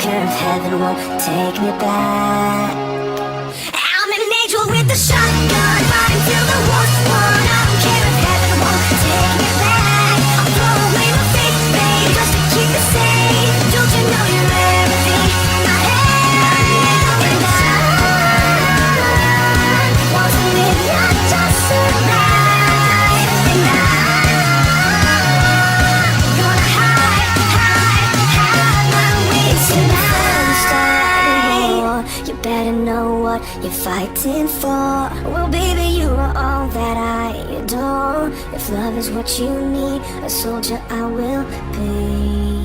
care if heaven won't take me back. I'm an angel with a shotgun, fighting till the war's won. I don't care if heaven won't take me back. I'll throw away my faith, babe, just to keep it safe. Don't you know you're everything I am? And I want to live, not just survive. And I'm gonna hide my wings tonight. You better know what you're fighting for. Well, baby, you are all that I adore. If love is what you need, a soldier I will be.